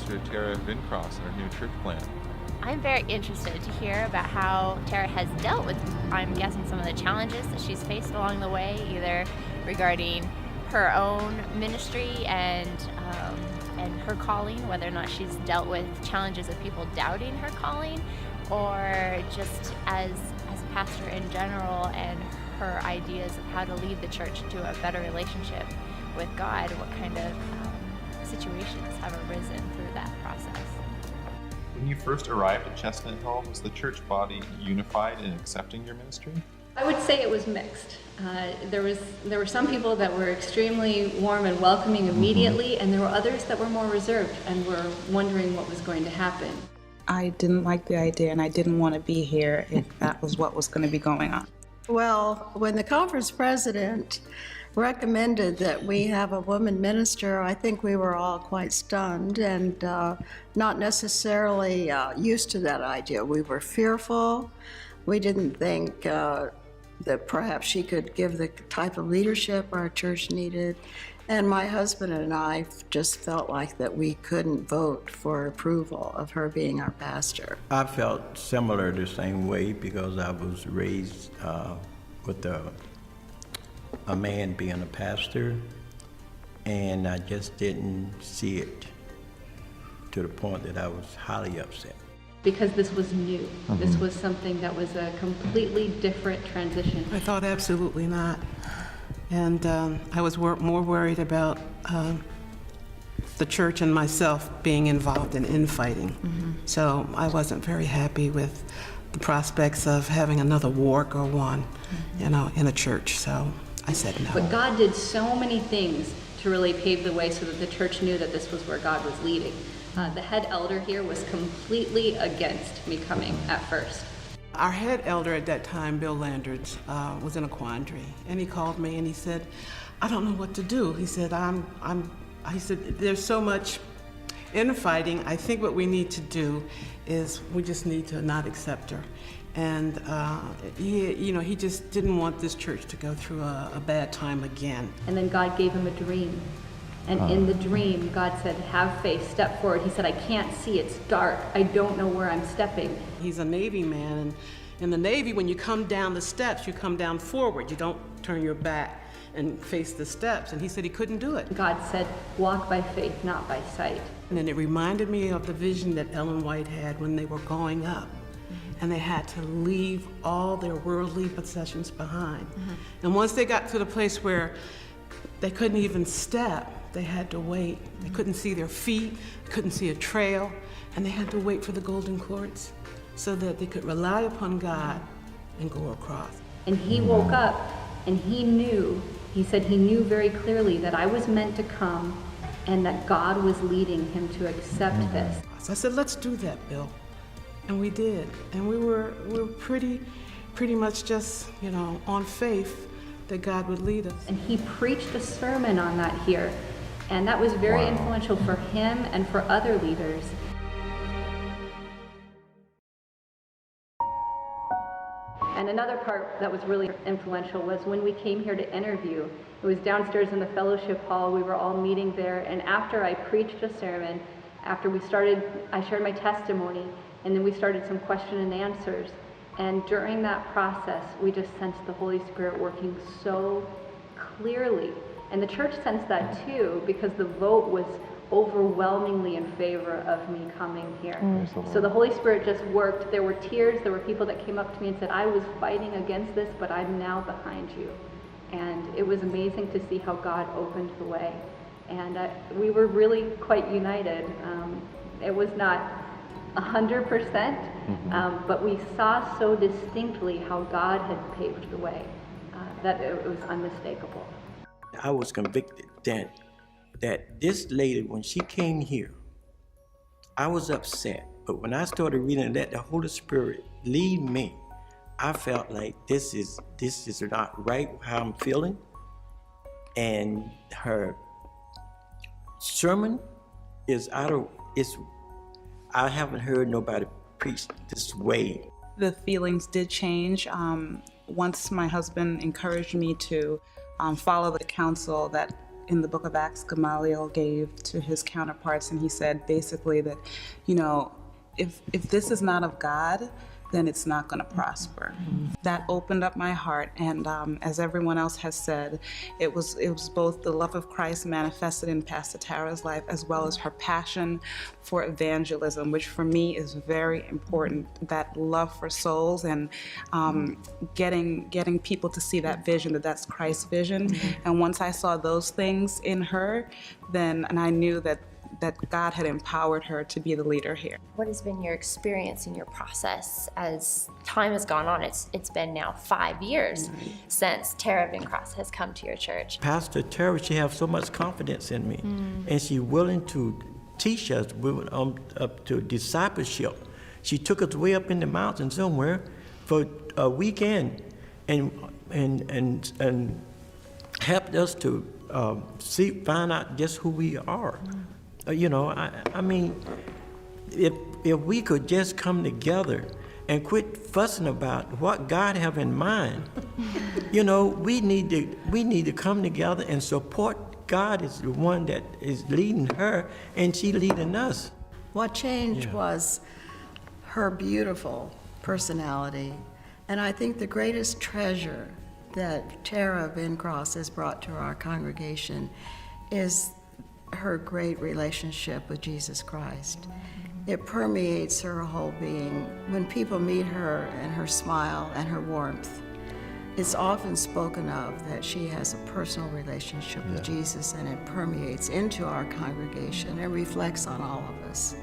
Pastor Tara Vincross and our new church plant. I'm very interested to hear about how Tara has dealt with, I'm guessing, some of the challenges that she's faced along the way, either regarding her own ministry and her calling, whether or not she's dealt with challenges of people doubting her calling, or just as a pastor in general and her ideas of how to lead the church to a better relationship with God. What kind of situations have arisen through that process? When you first arrived at Chestnut Hill, was the church body unified in accepting your ministry? I would say it was mixed. There were some people that were extremely warm and welcoming immediately, and there were others that were more reserved and were wondering what was going to happen. I didn't like the idea, and I didn't want to be here if that was what was going to be going on. Well, when the conference president recommended that we have a woman minister, I think we were all quite stunned and not necessarily used to that idea. We were fearful. We didn't think that perhaps she could give the type of leadership our church needed. And my husband and I just felt like that we couldn't vote for approval of her being our pastor. I felt similar the same way because I was raised with a man being a pastor, and I just didn't see it to the point that I was highly upset. Because this was new. This was something that was a completely different transition. I thought absolutely not. And I was more worried about the church and myself being involved in infighting. So I wasn't very happy with the prospects of having another war go on, in a church. So I said no. But God did so many things to really pave the way so that the church knew that this was where God was leading. The head elder here was completely against me coming at first. Our head elder at that time, Bill Landers, was in a quandary, and he called me and he said, "I don't know what to do." He said, he said, "There's so much infighting. I think what we need to do is we just need to not accept her." And he just didn't want this church to go through a bad time again. And then God gave him a dream. And in the dream, God said, "Have faith, step forward." He said, "I can't see, it's dark. I don't know where I'm stepping." He's a Navy man, and in the Navy, when you come down the steps, you come down forward. You don't turn your back and face the steps. And he said he couldn't do it. God said, "Walk by faith, not by sight." And then it reminded me of the vision that Ellen White had when they were going up. And they had to leave all their worldly possessions behind. And once they got to the place where they couldn't even step, they had to wait. They couldn't see their feet, couldn't see a trail, and they had to wait for the golden cords so that they could rely upon God and go across. And he woke up and he said he knew very clearly that I was meant to come and that God was leading him to accept this. So I said, "Let's do that, Bill." And we did. And we were pretty much just, on faith that God would lead us. And he preached a sermon on that here. And that was very influential for him and for other leaders. And another part that was really influential was when we came here to interview. It was downstairs in the fellowship hall. We were all meeting there. And after I preached a sermon, after I shared my testimony, and then we started some question and answers. And during that process, we just sensed the Holy Spirit working so clearly. And the church sensed that too, because the vote was overwhelmingly in favor of me coming here. So the Holy Spirit just worked. There were tears. There were people that came up to me and said, "I was fighting against this, but I'm now behind you." And it was amazing to see how God opened the way. And we were really quite united. It was not 100%, but we saw so distinctly how God had paved the way that it was unmistakable. I was convicted that this lady, when she came here, I was upset. But when I started reading "Let the Holy Spirit lead me," I felt like this is not right how I'm feeling. And her sermon is I haven't heard nobody preach this way. The feelings did change once my husband encouraged me to follow the counsel that in the book of Acts Gamaliel gave to his counterparts, and he said basically that, you know, if this is not of God, then it's not going to prosper. That opened up my heart, and as everyone else has said, it was both the love of Christ manifested in Pastor Tara's life, as well as her passion for evangelism, which for me is very important. That love for souls and getting people to see that vision, that's Christ's vision. And once I saw those things in her, and I knew that God had empowered her to be the leader here. What has been your experience in your process as time has gone on? It's been now 5 years since Tara Vincross has come to your church. Pastor Tara, she has so much confidence in me, and she's willing to teach us up to discipleship. She took us way up in the mountain somewhere for a weekend and helped us to find out just who we are. You know, I mean, if we could just come together and quit fussing about what God have in mind, you know, we need to come together and support God is the one that is leading her, and she leading us. What changed was her beautiful personality, and I think the greatest treasure that Tara Vincross has brought to our congregation is her great relationship with Jesus Christ. It permeates her whole being. When people meet her and her smile and her warmth, it's often spoken of that she has a personal relationship with Jesus, and it permeates into our congregation and reflects on all of us.